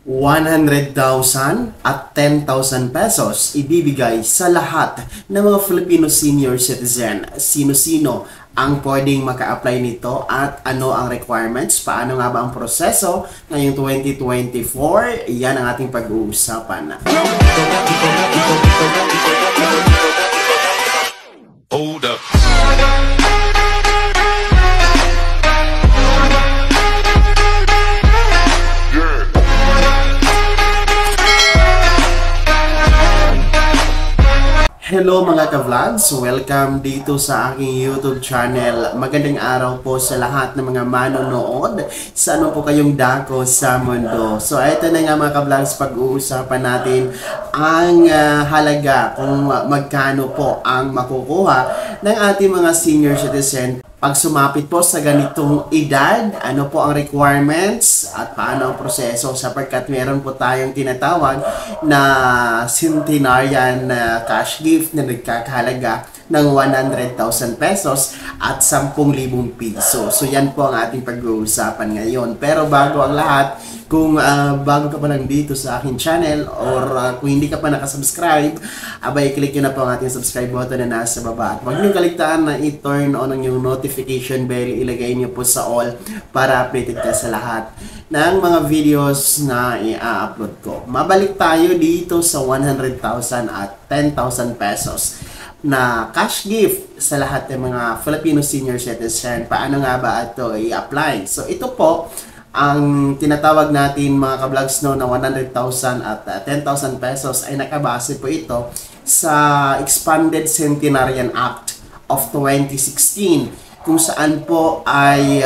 100,000 at 10,000 pesos ibibigay sa lahat ng mga Filipino senior citizen. Sino-sino ang pwedeng maka-apply nito at ano ang requirements, paano nga ba ang proseso ngayong 2024, yan ang ating pag-uusapan. Hold up. Hello mga ka-vlogs! Welcome dito sa aking YouTube channel. Magandang araw po sa lahat ng mga manonood sa ano po kayong dako sa mundo. So ito na nga mga ka-vlogs, pag-uusapan natin ang halaga kung magkano po ang makukuha ng ating mga senior citizen pag sumapit po sa ganitong edad, ano po ang requirements at paano ang proseso, sapagkat meron po tayong tinatawag na centenarian cash gift na nagkakahalaga ng 100,000 pesos at 10,000 piso. So yan po ang ating pag-uusapan ngayon. Pero bago ang lahat, kung bago ka pa lang dito sa aking channel or kung hindi ka pa nakasubscribe, abay click nyo na po ang ating subscribe button na nasa baba. At huwag nyo kaligtaan na i-turn on ang yung notification bell, ilagay nyo po sa all para updated ka sa lahat ng mga videos na i-upload ko. Mabalik tayo dito sa 100,000 at 10,000 pesos na cash gift sa lahat ng mga Filipino senior citizen. Paano nga ba ito i-apply? So ito po ang tinatawag natin mga ka-vlogs no, na 100,000 at 10,000 pesos ay nakabase po ito sa Expanded Centenarian Act of 2016, kung saan po ay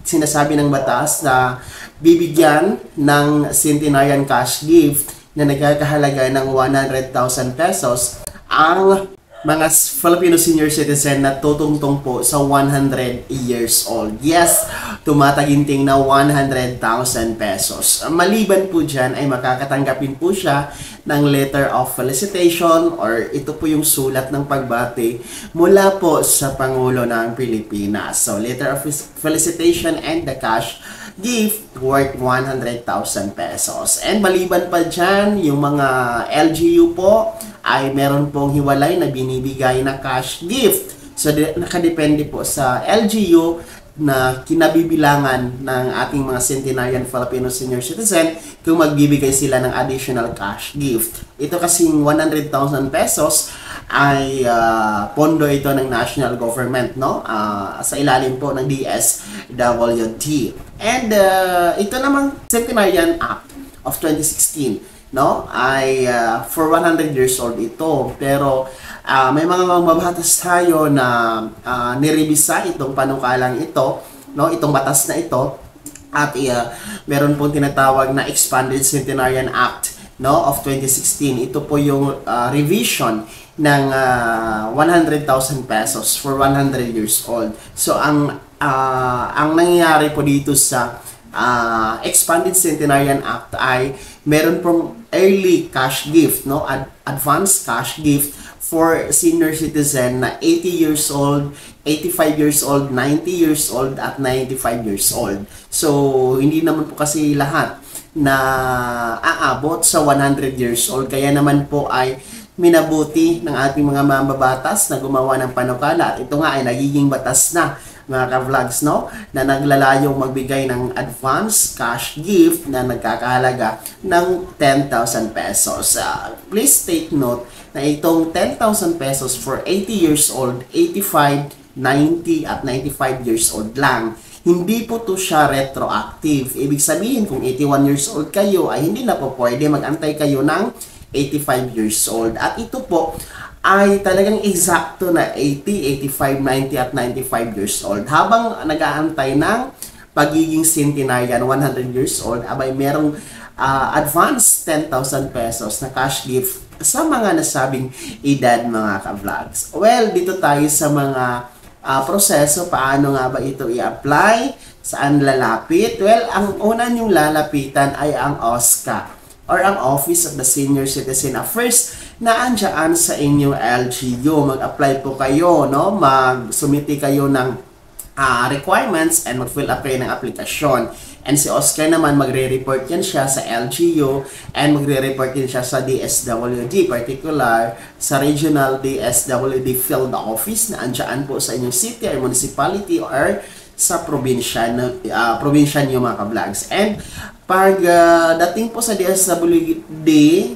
sinasabi ng batas na bibigyan ng centenarian cash gift na nagkakahalaga ng 100,000 pesos ang mga Filipino senior citizen na tutungtong po sa 100 years old. Yes, tumataginting na 100,000 pesos. Maliban po dyan ay makakatanggapin po siya ng letter of felicitation or ito po yung sulat ng pagbati mula po sa Pangulo ng Pilipinas. So, letter of felicitation and the cash gift worth 100,000 pesos. And maliban pa dyan, yung mga LGU po ay meron pong hiwalay na binibigay na cash gift. So, nakadepende po sa LGU na kinabibilangan ng ating mga centenarian Filipino senior citizen kung magbibigay sila ng additional cash gift. Ito kasing 100,000 pesos ay pondo ito ng national government, no? Sa ilalim po ng DSWD. And ito namang Centenarian Act of 2016, no, ay for 100 years old ito. Pero may mga mababatas tayo na nirevisa itong panukalang ito, no, itong batas na ito, at meron pong tinatawag na Expanded Centenarian Act, no, of 2016. Ito po yung revision ng 100,000 pesos for 100 years old. So ang nangyayari po dito sa Expanded Centenarian Act ay meron pong early cash gift, no, advance cash gift for senior citizen na 80 years old, 85 years old, 90 years old at 95 years old. So hindi naman po kasi lahat na aabot sa 100 years old, kaya naman po ay minabuti ng ating mga mambabatas na gumawa ng panukala. Ito nga ay nagiging batas na mga ka-vlogs, no, na naglalayong magbigay ng advance cash gift na nagkakahalaga ng 10,000 pesos. Please take note na itong 10,000 pesos for 80 years old, 85, 90 at 95 years old lang. Hindi po to siya retroactive. Ibig sabihin kung 81 years old kayo ay hindi na po pwede, mag-antay kayo ng 85 years old. At ito po ay talagang eksakto na 80, 85, 90 at 95 years old. Habang nag-aantay ng pagiging centenarian 100 years old, abay merong advance 10,000 pesos na cash gift sa mga nasabing edad mga ka-vlogs. Well, dito tayo sa mga proseso, paano nga ba ito i-apply, saan lalapit? Well, ang una nyong lalapitan ay ang OSCA or ang Office of the Senior Citizen Affairs na andyan sa inyong LGU. Mag-apply po kayo, no? Mag-sumiti kayo ng requirements and mag-fill up kayo ng aplikasyon. And si Oscar naman, magre-report yan siya sa LGU and magre-report din siya sa DSWD, particular sa Regional DSWD Field Office na andyan po sa inyong city or municipality or sa probinsya nyo mga ka-vlogs. And pag dating po sa DSWD,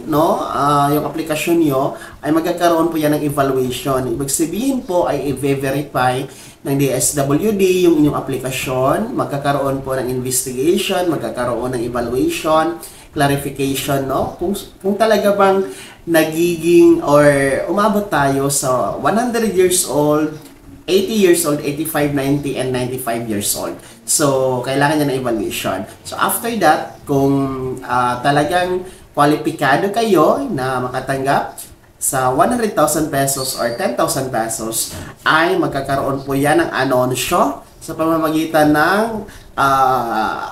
no, yung aplikasyon nyo, ay magkakaroon po yan ng evaluation. Ibig sabihin po ay i-verify ng DSWD yung inyong aplikasyon, magkakaroon po ng investigation, magkakaroon ng evaluation, clarification, no? Kung talaga bang nagiging or umabot tayo sa 100 years old, 80 years old, 85, 90, and 95 years old. So, kailangan niya ng evaluation. So, after that, kung talagang kwalipikado kayo na makatanggap sa 100,000 pesos or 10,000 pesos, ay magkakaroon po yan ng anunsyo sa pamamagitan ng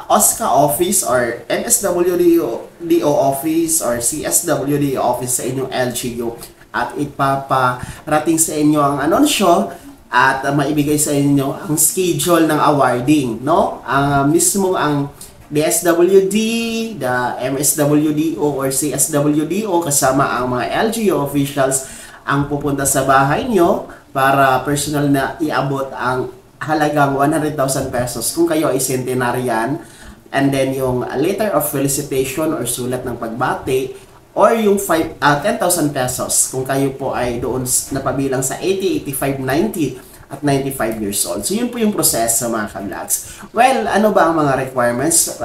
OSCA office or MSWDO office or CSWD office sa inyong LGU. At ipaparating sa inyo ang anunsyo at maibigay sa inyo ang schedule ng awarding, no? Mismo ang DSWD, the MSWDO or CSWDO kasama ang mga LGU officials ang pupunta sa bahay nyo para personal na iabot ang halagang 100,000 pesos kung kayo ay centenarian, and then yung letter of felicitation or sulat ng pagbati, or yung 10,000 pesos kung kayo po ay doon napabilang sa 80, 85, 90 at 95 years old. So yun po yung proseso mga ka-vlogs. Well, ano ba ang mga requirements?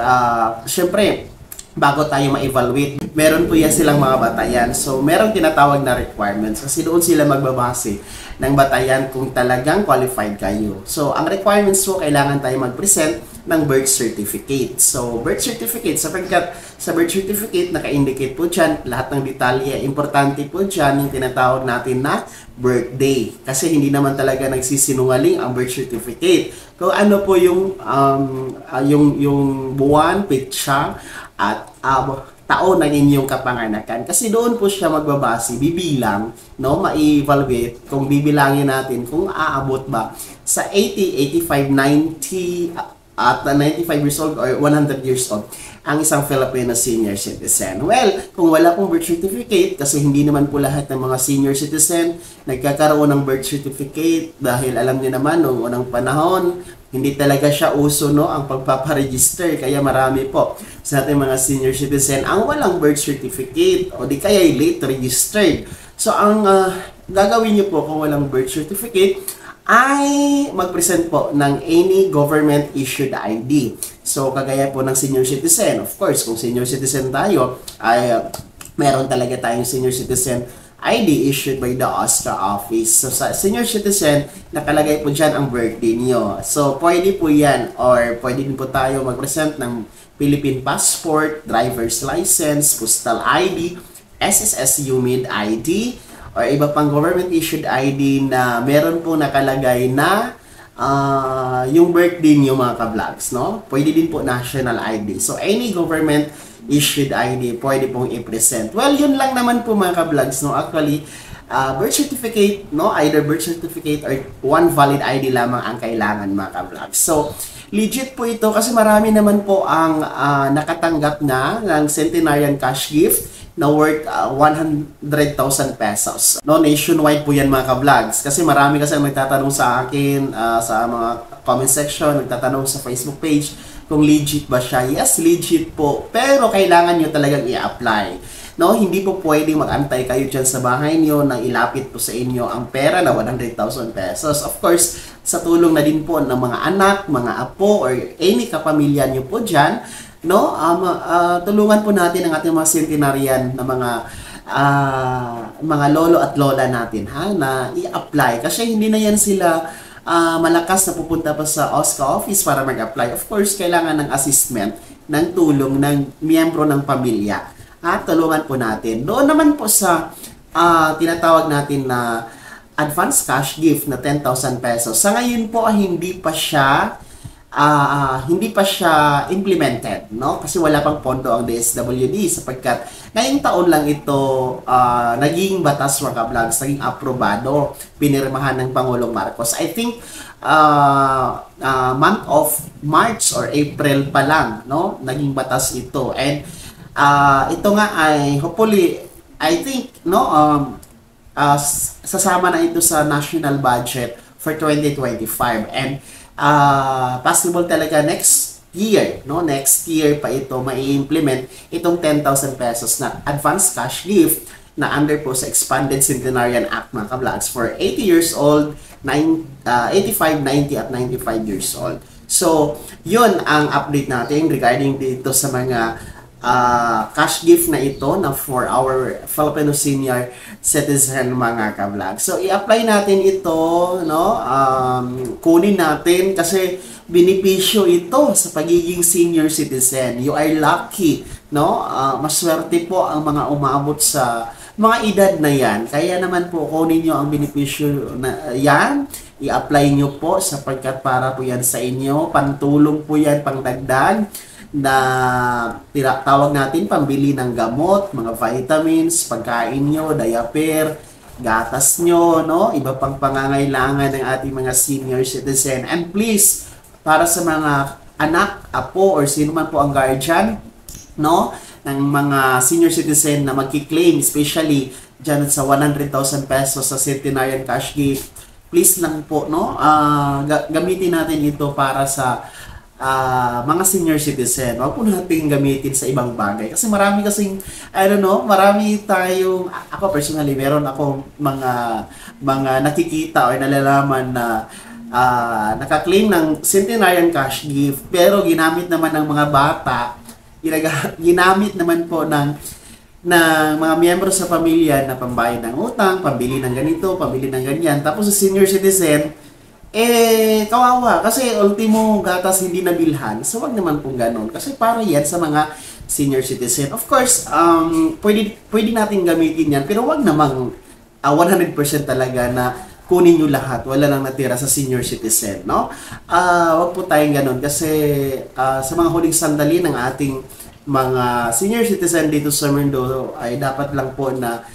Syempre, bago tayo ma-evaluate, meron po yan silang mga batayan. So meron tinatawag na requirements kasi doon sila magbabase ng batayan kung talagang qualified kayo. So ang requirements po, kailangan tayo mag-present ng birth certificate. So birth certificate, sapagkat sa birth certificate naka-indicate po dyan lahat ng detalye. Importante po dyan yung tinatawag natin na birthday. Kasi hindi naman talaga nagsisinungaling ang birth certificate. Kung ano po yung buwan, petsa, at taon ng inyong kapanganakan. Kasi doon po siya magbabase, bibilang, no, ma-evaluate kung bibilangin natin kung aabot ba sa 80, 85, 90 at 95 years old or 100 years old ang isang Filipino senior citizen. Well, kung wala pong birth certificate, kasi hindi naman po lahat ng mga senior citizen nagkakaroon ng birth certificate dahil alam niyo naman noong unang panahon, hindi talaga siya uso, no, ang pagpaparegister. Kaya marami po sa ating mga senior citizen ang walang birth certificate o di kaya late registered. So, ang gagawin niyo po kung walang birth certificate ay mag-present po ng any government-issued ID. So, kagaya po ng senior citizen. Of course, kung senior citizen tayo, ay meron talaga tayong senior citizen ID issued by the OSCA office. So, sa senior citizen, nakalagay po dyan ang birthday niyo. So, pwede po yan or pwede din po tayo mag-present ng Philippine passport, driver's license, postal ID, SSS UMID ID, or iba pang government-issued ID na meron po nakalagay na yung birthday niyo mga ka-vlogs, no? Pwede din po national ID. So, any government-issued ID, pwede pong i-present. Well, yun lang naman po mga ka-vlogs, no? Actually, birth certificate, no? Either birth certificate or one valid ID lamang ang kailangan mga ka-vlogs. So, legit po ito kasi marami naman po ang nakatanggap na ng centenarian cash gift na worth 100,000 pesos. No, nationwide po yan mga ka-vlogs. Kasi marami kasi nagtatanong sa akin sa mga comment section, nagtatanong sa Facebook page kung legit ba siya. Yes, legit po. Pero kailangan nyo talagang i-apply. No, hindi po pwedeng mag-antay kayo dyan sa bahay nyo nang ilapit po sa inyo ang pera na 100,000 pesos. Of course, sa tulong na din po ng mga anak, mga apo, or any kapamilya nyo po dyan, no, tulungan po natin ang ating mga centenarian na mga lolo at lola natin, ha, na i-apply. Kasi hindi na yan sila malakas na pupunta pa sa OSCA office para mag-apply. Of course, kailangan ng assistment, ng tulong ng miyembro ng pamilya. At tulungan po natin. Doon naman po sa tinatawag natin na advance cash gift na 10,000 pesos. Sa ngayon po, hindi pa siya hindi pa siya implemented, no? Kasi wala pang pondo ang DSWD sapagkat ngayong taon lang ito naging batas, mga vlogs, naging aprobado, pinirmahan ng Pangulong Marcos. I think month of March or April pa lang, no? Naging batas ito. And ito nga ay hopefully, I think, no, sasama na ito sa national budget for 2025. And possible talaga next year, no? Next year pa ito mai-implement itong 10,000 pesos na advance cash gift na under po sa Expanded Centenarian Act, mga ka-vlogs, for 80 years old, 85, 90 at 95 years old. So, yun ang update natin regarding dito sa mga cash gift na ito na for our Filipino senior citizen, mga ka-vlog. So, i-apply natin ito, no? Kunin natin kasi benepisyo ito sa pagiging senior citizen. You are lucky, no? Maswerte po ang mga umabot sa mga edad na yan. Kaya naman po, kunin nyo ang benepisyo na yan. I-apply nyo po sapagkat para po yan sa inyo. Pantulong po yan, pangdagdag na tawag natin pambili ng gamot, mga vitamins, pagkain nyo, diaper, gatas nyo, no? Iba pang pangangailangan ng ating mga senior citizen. And please, para sa mga anak, apo, or sino man po ang guardian, no, ng mga senior citizen na magki-claim, especially dyan sa 100,000 pesos sa Centenarian Cash Gift, please lang po, no, gamitin natin ito para sa mga senior citizen. Huwag po natin gamitin sa ibang bagay. Kasi marami kasing, I don't know, marami tayong, ako personally, meron akong mga nakikita o nalalaman na nakaklaim ng Centenarian Cash Gift, pero ginamit naman ng mga bata, ginamit naman po ng mga miyembro sa pamilya na pambayad ng utang, pambili ng ganito, pambili ng ganyan. Tapos sa senior citizen, kawawa. Kasi ultimo gatas hindi nabilhan. So, wag naman pong ganun. Kasi para yan sa mga senior citizen. Of course, pwede natin gamitin yan. Pero wag namang 100% talaga na kunin nyo lahat. Wala nang natira sa senior citizen, no? Wag po tayong ganun. Kasi sa mga huling sandali ng ating mga senior citizen dito sa mundo ay dapat lang po na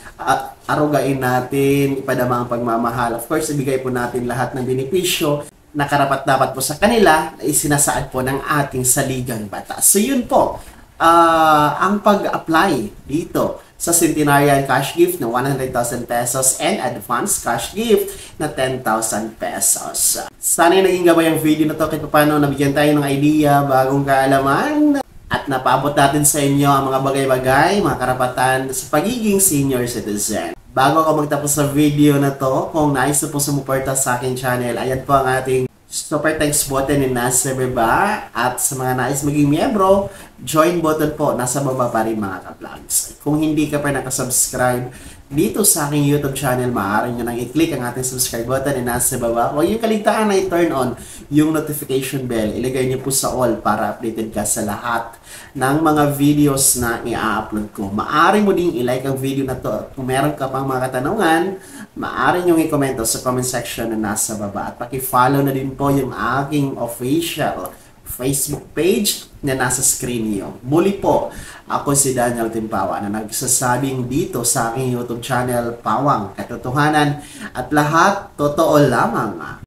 arugain natin, ipadama ang pagmamahal. Of course, ibigay po natin lahat ng benepisyo na karapat-dapat po sa kanila na isinasaad po ng ating saligang batas. So, yun po, ang pag-apply dito sa Centenarian Cash Gift na 100,000 pesos and advance cash gift na 10,000 pesos. Sana naging gabay ang video na to kahit paano nabigyan tayo ng idea, bagong kaalaman, at napaabot natin sa inyo ang mga bagay-bagay, mga karapatan sa pagiging senior citizen. Bago ako magtapos sa video na to, kung nais na po sumuporta sa aking channel, ayan po ang ating super thanks button na nasa baba. At sa mga nais maging miyembro, join button po, nasa baba pa rin, mga ka-vlogs. Kung hindi ka pa nakasubscribe dito sa aking YouTube channel, maaari nyo nang i-click ang ating subscribe button na nasa baba. Huwag yung kaligtaan na i-turn on yung notification bell. Ilagay nyo po sa all para updated ka sa lahat ng mga videos na i-upload ko. Maaari mo ding i-like ang video na to. Kung meron ka pang mga katanungan, maaari nyo i-komento sa comment section na nasa baba. At paki-follow na din po yung aking official Facebook page na nasa screen niyo. Muli po, ako si Daniel Timpawa na nagsasabing dito sa aking YouTube channel, Pawang Katotohanan, at lahat totoo lamang.